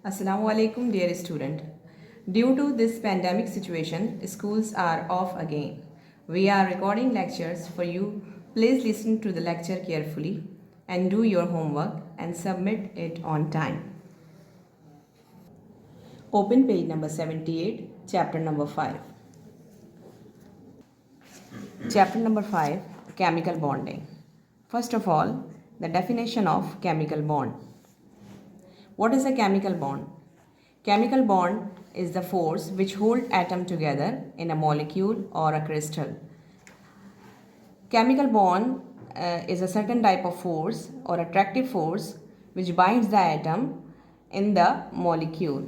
Assalamu alaikum, dear student. Due to this pandemic situation, schools are off again. We are recording lectures for you. Please listen to the lecture carefully and do your homework and submit it on time. Open page number 78, chapter number 5. Chapter number 5, chemical bonding. First of all, the definition of chemical bond. What is a chemical bond? Chemical bond is the force which hold atom together in a molecule or a crystal. Chemical bond is a certain type of force or attractive force which binds the atom in the molecule.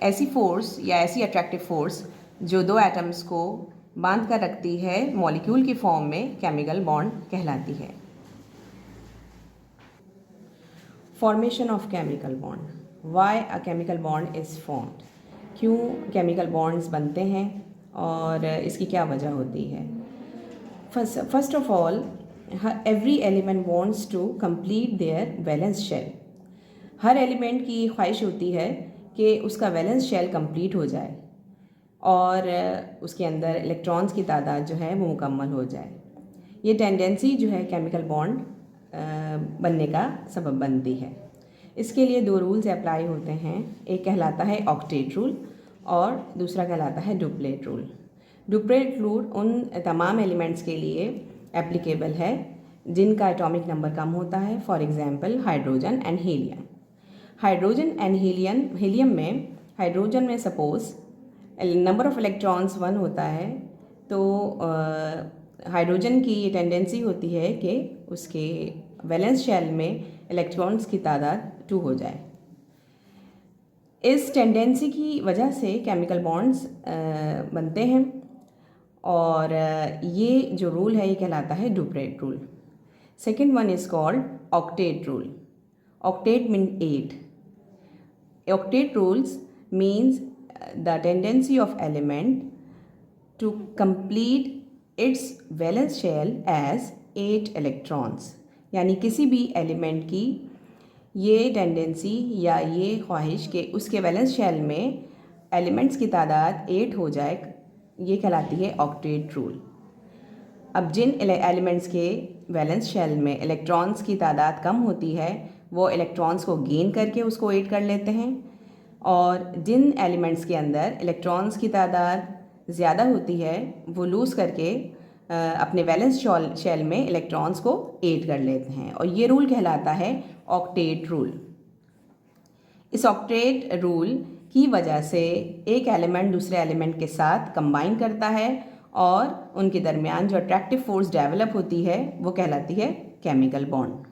ऐसी force या ऐसी attractive force जो दो atoms को बांध कर रखती है मॉलिक्यूल की फॉर्म में केमिकल बॉन्ड कहलाती है. Formation of chemical bond. Why a chemical bond is formed. क्यों केमिकल बॉन्ड्स बनते हैं और इसकी क्या वजह होती है. First of all, every element wants to complete their valence shell. हर एलिमेंट की ख्वाहिश होती है कि उसका वैलेंस शेल कंप्लीट हो जाए और उसके अंदर इलेक्ट्रॉन्स की तादाद जो है वो मुकम्मल हो जाए. ये टेंडेंसी जो है केमिकल बॉन्ड बनने का सबब बनती है. इसके लिए दो रूल्स अप्लाई होते हैं. एक कहलाता है ऑक्टेट रूल और दूसरा कहलाता है डुप्लेट रूल. डुप्लेट रूल उन तमाम एलिमेंट्स के लिए एप्लीकेबल है जिनका एटॉमिक नंबर कम होता है. For example hydrogen and helium. Hydrogen and helium में हाइड्रोजन में सपोज नंबर ऑफ इलेक्ट्रॉन्स 1 होता है तो हाइड्रोजन की ये टेंडेंसी होती है कि उसके वैलेंस शेल में इलेक्ट्रॉन्स की तादाद 2 हो जाए. इस टेंडेंसी की वजह से केमिकल बॉन्ड्स बनते हैं और ये जो रूल है ये कहलाता है duplet rule. Second one is called octet rule. Octet mean 8. Octet rules means the tendency of element to complete its valence shell as 8 electrons. यानी किसी भी एलिमेंट की ये टेंडेंसी या ये ख्वाहिश कि उसके वैलेंस शेल में एलिमेंट्स की तादाद 8 हो जाए, ये कहलाती है ऑक्टेट रूल. अब जिन एलिमेंट्स के वैलेंस शेल में इलेक्ट्रॉन्स की तादाद कम होती है वो इलेक्ट्रॉन्स को गेन करके उसको 8 कर लेते हैं और जिन एलिमेंट्स के अंदर इलेक्ट्रॉन्स की तादाद ज़्यादा होती है वो लूज़ करके अपने वैलेंस शेल में इलेक्ट्रॉन्स को 8 कर लेते हैं और ये रूल कहलाता है ऑक्टेट रूल. इस ऑक्टेट रूल की वजह से एक एलिमेंट दूसरे एलिमेंट के साथ कंबाइन करता है और उनके दरमियान जो अट्रैक्टिव फोर्स डेवलप होती है वो कहलाती है chemical bond.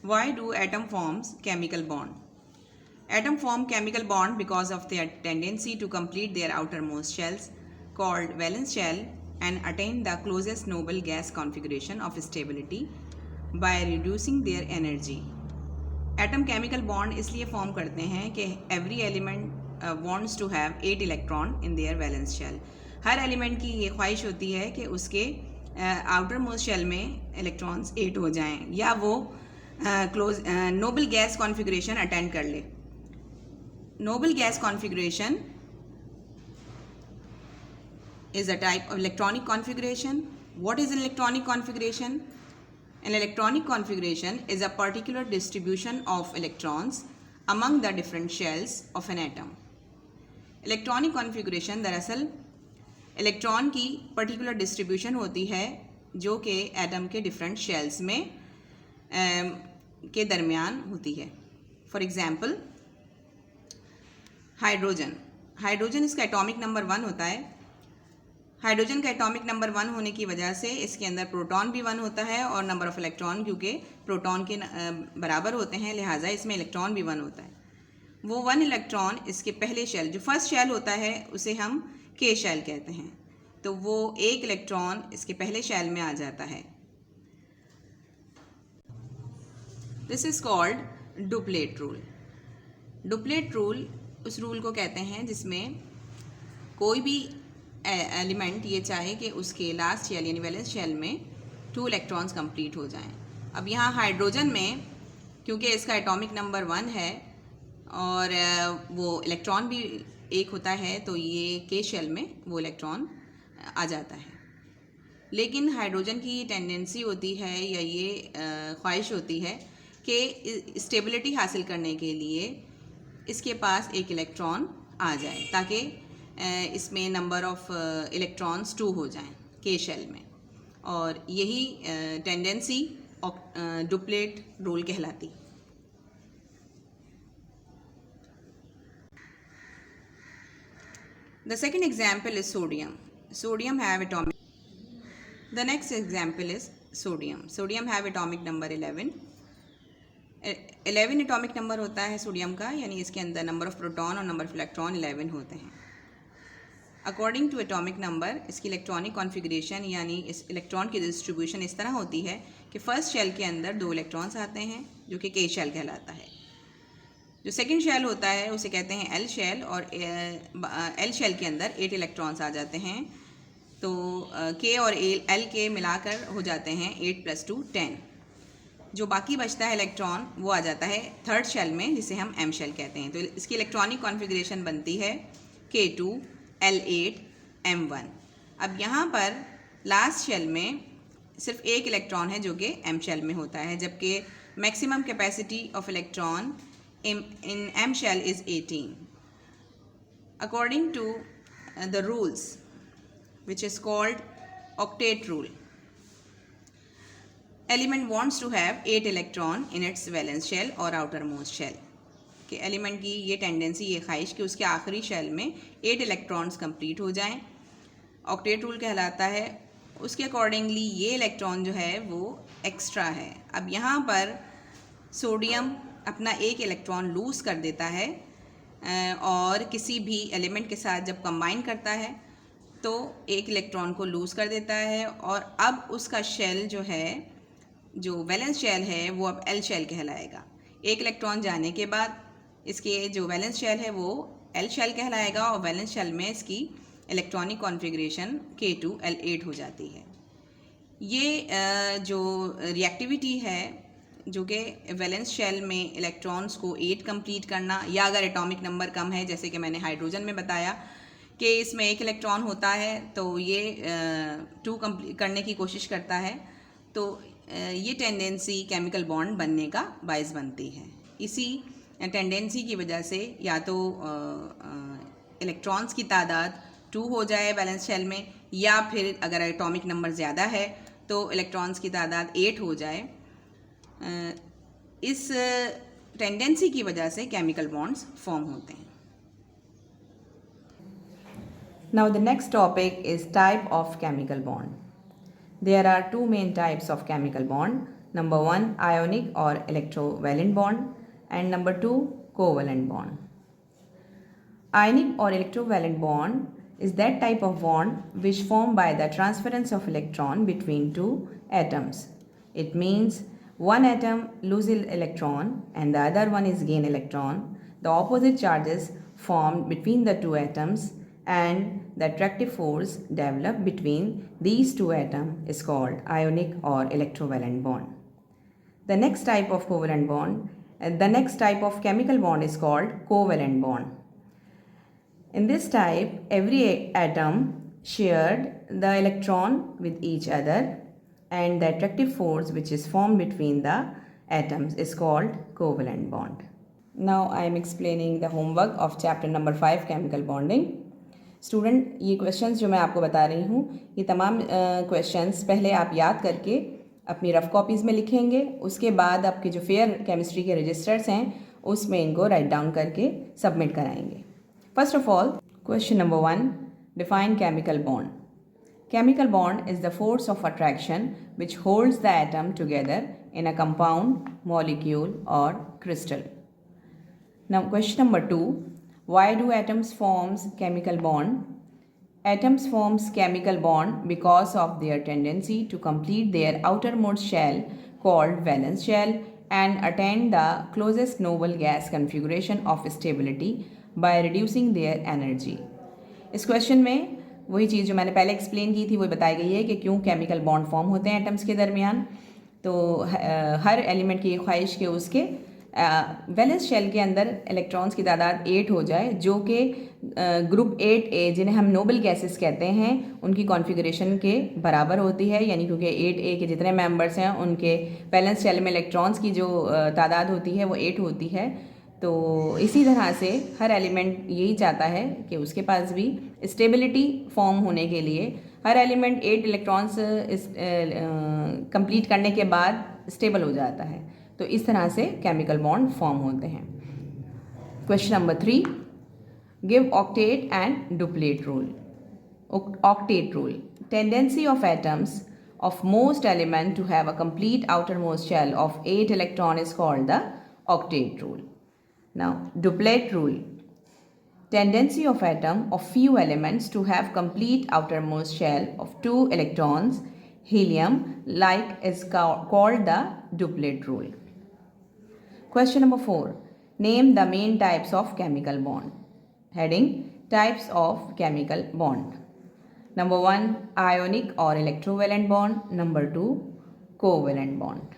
Why do atom forms chemical bond? Atom form chemical bond because of their tendency to complete their outermost shells called valence shell and attain the closest noble gas configuration of stability by reducing their energy. Atom chemical bond इसलिए form करते हैं कि every element wants to have 8 electron in their valence shell. Her element की ये ख्वाहिश होती है कि उसके outermost shell में electrons 8 हो जाएं या वो close noble gas configuration attend कर ले. Noble gas configuration is a type of electronic configuration. What is an electronic configuration? An electronic configuration is a particular distribution of electrons among the different shells of an atom. Electronic configuration दरअसल electron की particular distribution होती है जो कि atom के different shells में के दरमियान होती है. फॉर एग्ज़ाम्पल हाइड्रोजन इसका एटॉमिक नंबर 1 होता है. हाइड्रोजन का एटॉमिक नंबर 1 होने की वजह से इसके अंदर प्रोटॉन भी 1 होता है और नंबर ऑफ़ इलेक्ट्रॉन क्योंकि प्रोटॉन के बराबर होते हैं लिहाजा इसमें इलेक्ट्रॉन भी 1 होता है. वो 1 इलेक्ट्रॉन इसके पहले शेल जो फर्स्ट शेल होता है उसे हम के शेल कहते हैं, तो वो 1 इलेक्ट्रॉन इसके पहले शेल में आ जाता है. This is called duplet rule. Duplet rule उस रूल को कहते हैं जिसमें कोई भी एलिमेंट ये चाहे कि उसके लास्ट शेल यानी वैलेंस शेल में 2 इलेक्ट्रॉन्स कंप्लीट हो जाएं. अब यहाँ हाइड्रोजन में क्योंकि इसका एटॉमिक नंबर 1 है और वो इलेक्ट्रॉन भी एक होता है, तो ये के शेल में वो इलेक्ट्रॉन आ जाता है। लेकिन हाइड्रोजन की टेंडेंसी होती है या ये ख्वाहिश होती है कि स्टेबिलिटी हासिल करने के लिए इसके पास एक इलेक्ट्रॉन आ जाए, ताकि इसमें नंबर ऑफ इलेक्ट्रॉन्स 2 हो जाएं के शेल में, और यही टेंडेंसी डुप्लेट रूल कहलाती। The second example is sodium. Sodium have atomic. The next example is sodium. Sodium have atomic number 11. 11 atomic number होता है सोडियम का, यानी इसके अंदर नंबर ऑफ प्रोटॉन और नंबर ऑफ इलेक्ट्रॉन 11 होते हैं। अकॉर्डिंग टू एटॉमिक नंबर इसकी इलेक्ट्रॉनिक कॉन्फ़िगरेशन यानी इस इलेक्ट्रॉन की डिस्ट्रीब्यूशन इस तरह होती है कि फर्स्ट शेल के अंदर 2 इलेक्ट्रॉन्स आते हैं जो कि के शेल कहलाता है। जो सेकंड शेल होता है उसे कहते हैं एल शेल, और एल शेल के अंदर 8 इलेक्ट्रॉन्स आ जाते हैं, तो के और एल के मिलाकर हो जाते हैं 8 + 2 10। जो बाकी बचता है इलेक्ट्रॉन वो आ जाता है थर्ड शेल में, जिसे हम एम शेल कहते हैं। तो इसकी इलेक्ट्रॉनिक कॉन्फ़िगरेशन बनती है K2 L8 M1। अब यहाँ पर लास्ट शेल में सिर्फ एक इलेक्ट्रॉन है जो कि एम शेल में होता है, जबकि maximum capacity of electron in M shell is 18. According to the rules, which is called octet rule, element wants to have 8 electron in its valence shell or outermost shell. कि element की ये tendency, ये ख्वाहिश कि उसके आखिरी shell में 8 electrons complete हो जाएं, ऑक्टेट रूल कहलाता है। उसके अकॉर्डिंगली ये इलेक्ट्रॉन जो है वो एक्स्ट्रा है। अब यहाँ पर सोडियम अपना एक इलेक्ट्रॉन लूज़ कर देता है और किसी भी एलिमेंट के साथ जब कंबाइन करता है तो एक इलेक्ट्रॉन को लूज़ कर देता है, और अब उसका शेल जो है, जो वैलेंस शेल है, वो अब एल शेल कहलाएगा। एक इलेक्ट्रॉन जाने के बाद इसके जो वैलेंस शेल है वो एल शेल कहलाएगा, और वैलेंस शेल में इसकी इलेक्ट्रॉनिक कॉन्फ़िगरेशन K2 L8 हो जाती है। ये जो रिएक्टिविटी है, जो कि वैलेंस शेल में इलेक्ट्रॉन्स को 8 कंप्लीट करना, या अगर एटॉमिक नंबर कम है, जैसे कि मैंने हाइड्रोजन में बताया कि इसमें एक इलेक्ट्रॉन होता है तो ये 2 कंप्लीट करने की कोशिश करता है, तो ये टेंडेंसी केमिकल बॉन्ड बनने का बायस बनती है। इसी टेंडेंसी की वजह से या तो इलेक्ट्रॉन्स की तादाद 2 हो जाए वैलेंस शेल में, या फिर अगर एटॉमिक नंबर ज़्यादा है तो इलेक्ट्रॉन्स की तादाद 8 हो जाए। इस टेंडेंसी की वजह से केमिकल बॉन्ड्स फॉर्म होते हैं। Now the next topic is type of chemical bond. There are 2 main types of chemical bond. Number 1 ionic or electrovalent bond, and number 2 covalent bond. Ionic or electrovalent bond is that type of bond which formed by the transference of electron between 2 atoms. It means one atom loses electron and the other one is gain electron. The opposite charges formed between the 2 atoms and the attractive force developed between these 2 atoms is called ionic or electrovalent bond. The next type of covalent bond, the next type of chemical bond is called covalent bond. In this type, every atom shared the electron with each other, and the attractive force which is formed between the atoms is called covalent bond. Now I am explaining the homework of chapter number 5 chemical bonding. Student, ये questions जो मैं आपको बता रही हूँ, ये तमाम questions पहले आप याद करके अपनी रफ कॉपीज़ में लिखेंगे। उसके बाद आपके जो फेयर केमिस्ट्री के रजिस्टर्स हैं उसमें इनको राइट डाउन करके सबमिट कराएंगे। First of all, question number 1, define chemical bond. Chemical bond is the force of attraction which holds the atom together in a compound, molecule or crystal. Now question number 2, why do atoms forms chemical bond? Atoms forms chemical bond because of their tendency to complete their outermost shell called valence shell and attain the closest noble gas configuration of stability by reducing their energy. इस question में वही चीज़ जो मैंने पहले explain की थी वो बताई गई है कि क्यों केमिकल बॉन्ड फॉर्म होते हैं एटम्स के दरमियान। तो हर एलिमेंट की ख्वाहिश के उसके वैलेंस शेल के अंदर इलेक्ट्रॉन्स की तादाद 8 हो जाए, जो कि ग्रुप 8A जिन्हें हम नोबल गैसेस कहते हैं उनकी कॉन्फ़िगरेशन के बराबर होती है। यानी क्योंकि 8A के जितने मेंबर्स हैं उनके वैलेंस शेल में इलेक्ट्रॉन्स की जो तादाद होती है वो 8 होती है। तो इसी तरह से हर एलिमेंट यही चाहता है कि उसके पास भी स्टेबिलिटी फॉर्म होने के लिए हर एलिमेंट 8 इलेक्ट्रॉन्स कंप्लीट करने के बाद स्टेबल हो जाता है। तो इस तरह से केमिकल बॉन्ड फॉर्म होते हैं। Question number 3, give octet and duplet rule. Octet rule. Tendency of atoms of most element to have a complete outermost shell of 8 electron is called the octet rule. Now, duplet rule. Tendency of atom of few elements to have complete outermost shell of 2 electrons, helium, like is called the duplet rule. Question number 4. Name the main types of chemical bond. Heading: Types of chemical bond. Number 1, ionic or electrovalent bond. Number 2, covalent bond.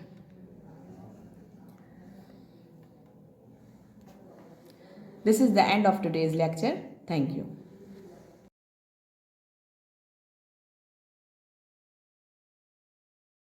This is the end of today's lecture. Thank you.